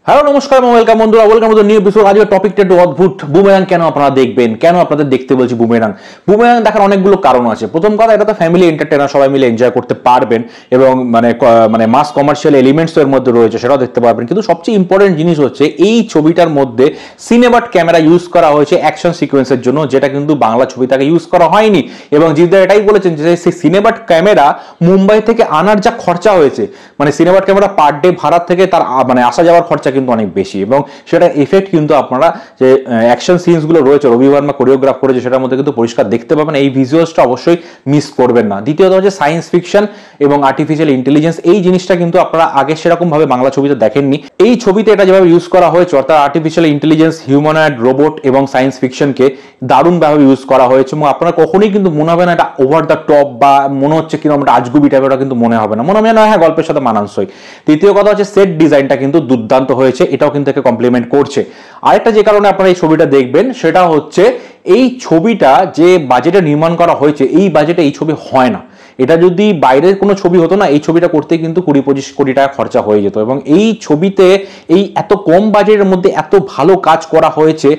Hello নমস্কার এবং welcome বন্ধুরা, ওয়েলকাম টু নিউ এপিসোড। আজকের টপিকটা একটু অদ্ভুত। বুমেরাং কেন আপনারা দেখবেন, কেন আপনাদের দেখতে বলছি বুমেরাং দেখার অনেকগুলো কারণ আছে। প্রথম কথা, এটা তো ফ্যামিলি এন্টারটেইনার, সবাই মিলে এনজয় করতে পারবেন এবং মানে মাস কমার্শিয়াল এলিমেন্টস এর মধ্যে রয়েছে, সেটাও দেখতে পারবেন। কিন্তু সবচেয়ে ইম্পর্টেন্ট জিনিস হচ্ছে এই ছবিটার মধ্যে সিনেমাট ক্যামেরা ইউজ করা হয়েছে অ্যাকশন সিকোয়েন্সের জন্য, যেটা কিন্তু বাংলা ছবিটাকে ইউজ করা হয়নি। এবং জিদ্দা এটাই বলেছেন যে সেই সিনেমাট ক্যামেরা মুম্বাই থেকে আনার যা খরচা হয়েছে, মানে সিনেমাট ক্যামেরা পার ডে ভাড়া থেকে তার মানে আসা যাওয়ার খরচা কিন্তু অনেক বেশি, এবং সেটা এফেক্ট কিন্তু আপনারা যে অ্যাকশন সিনস গুলো রয়েছে রবি বর্মা কোরিওগ্রাফ করেছে সেটার মধ্যে কিন্তু পরিষ্কার দেখতে পাবেন। এই ভিজুয়ালসটা অবশ্যই মিস করবেন না। দ্বিতীয়ত হচ্ছে সায়েন্স ফিকশন এবং আর্টিফিশিয়াল ইন্টেলিজেন্স। এই জিনিসটা কিন্তু আপনারা আগে সেরকম ভাবে বাংলা ছবিতে দেখেননি। এই ছবিতে এটা যেভাবে ইউজ করা হয়েছে, অর্থাৎ আর্টিফিশিয়াল ইন্টেলিজেন্স, হিউম্যানয়েড রোবট এবং সায়েন্স ফিকশনকে দারুণভাবে ইউজ করা হয়েছে, এবং আপনারা কখনোই কিন্তু মনে হবে না এটা ওভার দ্য টপ বা মনে হচ্ছে কিরকম একটা আজগুবি টাইপের, ওটা কিন্তু মনে হবে না। মনে হবে না, হ্যাঁ গল্পের সাথে মানানসই। তৃতীয় কথা হচ্ছে সেট ডিজাইনটা কিন্তু দুর্দান্ত হয়েছে, এটাও কিন্তু একে কমপ্লিমেন্ট করছে। আরেকটা যে কারণে আপনারা এই ছবিটা দেখবেন সেটা হচ্ছে এই ছবিটা যে বাজেটে নির্মাণ করা হয়েছে, এই বাজেটে এই ছবি হয় না। এটা যদি বাইরের কোনো ছবি হতো না, এই ছবিটা করতে কিন্তু 20-25 কোটি টাকা খরচা হয়ে যেত। এবং এই ছবিতে এই এত কম বাজেটের মধ্যে এত ভালো কাজ করা হয়েছে,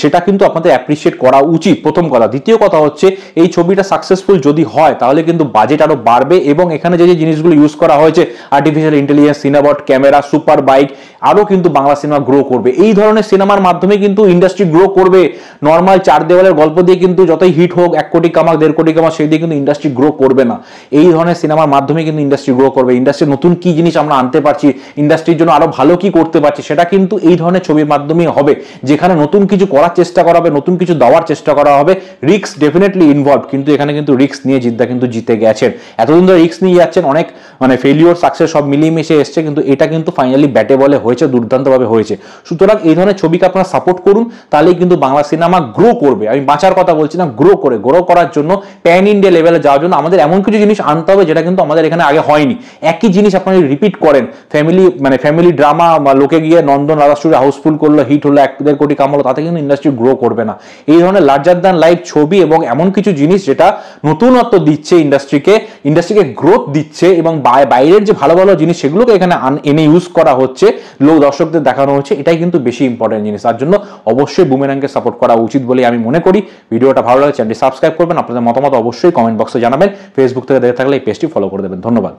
সেটা কিন্তু আপনাদের অ্যাপ্রিসিয়েট করা উচিত, প্রথম কথা। দ্বিতীয় কথা হচ্ছে এই ছবিটা সাকসেসফুল যদি হয় তাহলে কিন্তু বাজেট আরো বাড়বে, এবং এখানে যে যে জিনিসগুলো ইউজ করা হয়েছে, artificial intelligence, cinematic camera, super bike, আরো কিন্তু বাংলা সিনেমা গ্রো করবে। এই ধরনের সিনেমার মাধ্যমে কিন্তু ইন্ডাস্ট্রি গ্রো করবে। নর্মাল চার দেওয়ালের গল্প দিয়ে কিন্তু যতই হিট হোক, 1 কোটি কামাক 1.5 কোটি কামাক, সেই দিয়ে কিন্তু ইন্ডাস্ট্রি গ্রো করবে না। এই ধরনের সিনেমার মাধ্যমে কিন্তু ইন্ডাস্ট্রি গ্রো করবে। ইন্ডাস্ট্রি নতুন কি জিনিস আমরা আনতে পারছি, ইন্ডাস্ট্রির জন্য আরো ভালো কি করতে পারছি, সেটা কিন্তু এই ধরনের ছবির মাধ্যমেই হবে, যেখানে নতুন কিছু করার চেষ্টা করা হবে, নতুন কিছু দেওয়ার চেষ্টা করা হবে। রিস্ক ডেফিনেটলি ইনভলভ, কিন্তু এখানে কিন্তু রিস্ক নিয়ে জিদ্দা কিন্তু জিতে গেছেন। এতদিন ধরে রিস্ক নিয়ে যাচ্ছেন, অনেক মানে ফেলিওর সাকসেস সব মিলিয়ে মিশে এসছে, কিন্তু এটা কিন্তু ফাইনালি ব্যাটে বলে হয়েছে, দুর্দান্তভাবে হয়েছে। সুতরাং এই ধরনের ছবিকে আপনারা সাপোর্ট করুন, তাহলেই কিন্তু বাংলা সিনেমা গ্রো করবে। আমি বাঁচার কথা বলছি না, গ্রো করার জন্য, প্যান ইন্ডিয়া লেভেলে যাওয়ার জন্য আমাদের এমন কিছু জিনিস আনতে হবে যেটা কিন্তু আমাদের এখানে আগে হয়নি। একই জিনিস আপনারা রিপিট করেন, ফ্যামিলি ড্রামা, লোকে গিয়ে নন্দন রাধা স্টুডিও হাউসফুল করলো, হিট হলো, 1-1.5 কোটি কামালো, তাতে কিন্তু ইন্ডাস্ট্রি গ্রো করবে না। এই ধরনের লার্জার দ্যান লাইফ ছবি এবং এমন কিছু জিনিস যেটা নতুনত্ব দিচ্ছে ইন্ডাস্ট্রিকে গ্রোথ দিচ্ছে, এবং বাইরের যে ভালো ভালো জিনিস সেগুলোকে এখানে এনে ইউজ করা হচ্ছে, লোক দর্শকদের দেখানো হচ্ছে, এটাই কিন্তু বেশি ইম্পর্টেন্ট জিনিস। তার জন্য অবশ্যই বুমেরাংকে সাপোর্ট করা উচিত বলে আমি মনে করি। ভিডিওটা ভালো লাগলে চ্যানেলটি সাবস্ক্রাইব করবেন, আপনাদের মতামত অবশ্যই কমেন্ট বক্সে জানাবেন। ফেসবুক থেকে দেখে থাকলে এই পেজটি ফলো করে দেবেন। ধন্যবাদ।